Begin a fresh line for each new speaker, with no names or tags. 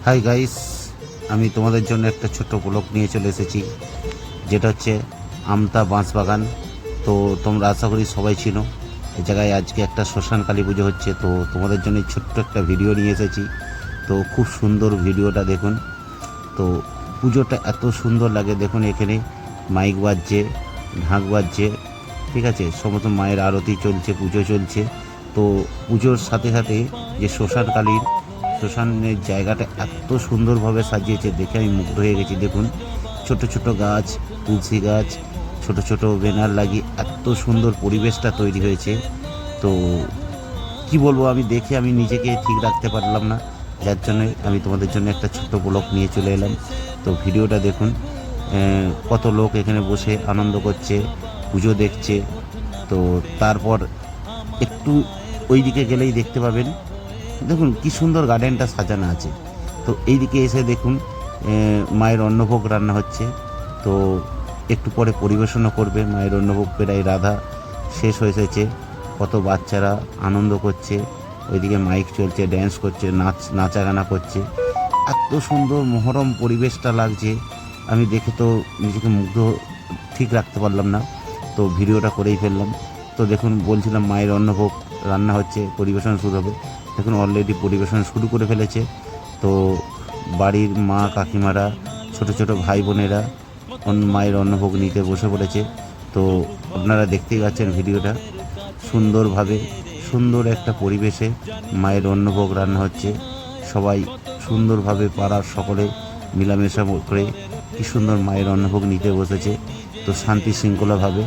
Hi guys, আমি তোমাদের জন্য একটা ছোট্ট ব্লগ নিয়ে চলে এসেছি, যেটা হচ্ছে আমতা বাঁশবাগান। তো তোমরা আশা করি সবাই চিনো এই জায়গায় আজকে একটা শ্মশান কালী পুজো হচ্ছে। তো তোমাদের জন্য ছোট্ট একটা ভিডিও নিয়ে এসেছি। তো খুব সুন্দর ভিডিওটা দেখুন। তো পুজোটা এত সুন্দর লাগে দেখুন, এখানে মাইক বাজছে, ঢাক বাজছে, ঠিক আছে, সমস্ত মায়ের আরতি চলছে, পুজো চলছে। তো পুজোর সাথে সাথে যে শ্মশানের জায়গাটা এত সুন্দরভাবে সাজিয়েছে, দেখে আমি মুগ্ধ হয়ে গেছি। দেখুন ছোট ছোট গাছ, তুলসী গাছ, ছোট ছোট ব্যানার লাগিয়ে এত সুন্দর পরিবেশটা তৈরি হয়েছে। তো কি বলবো, আমি দেখে আমি নিজেকে ঠিক রাখতে পারলাম না, যার জন্য আমি তোমাদের জন্য একটা ছোট্ট ব্লগ নিয়ে চলে এলাম। তো ভিডিওটা দেখুন, কত লোক এখানে বসে আনন্দ করছে, পুজো দেখছে। তো তারপর একটু ওই দিকে গেলেই দেখতে পাবেন, দেখুন কি সুন্দর গার্ডেনটা সাজানো আছে। তো এই দিকে এসে দেখুন মায়ের অন্নভোগ রান্না হচ্ছে। তো একটু পরে পরিবেশনও করবে মায়ের অন্নভোগ, প্রায় রাধা শেষ হয়ে এসেছে। কত বাচ্চারা আনন্দ করছে, ওইদিকে মাইক চলছে, ড্যান্স করছে, নাচাগানা করছে। এত সুন্দর মনোরম পরিবেশটা লাগছে, আমি দেখে তো নিজেকে মুগ্ধ ঠিক রাখতে পারলাম না। তো ভিডিওটা করেই ফেললাম। তো দেখুন, বলছিলাম মায়ের অন্নভোগ রান্না হচ্ছে, পরিবেশন শুরু হবে। দেখুন অলরেডি পরিবেশন শুরু করে ফেলেছে। তো বাড়ির মা কাকিমারা, ছোট ছোট ভাই বোনেরা মায়ের অন্নভোগ নিতে বসে পড়েছে। তো আপনারা দেখতেই পাচ্ছেন ভিডিওটা, সুন্দরভাবে সুন্দর একটা পরিবেশে মায়ের অন্নভোগ রান্না হচ্ছে। সবাই সুন্দরভাবে পাড়ার সকলে মিলামেশা করে কি সুন্দর মায়ের অন্নভোগ নিতে বসেছে। তো শান্তি শৃঙ্খলাভাবে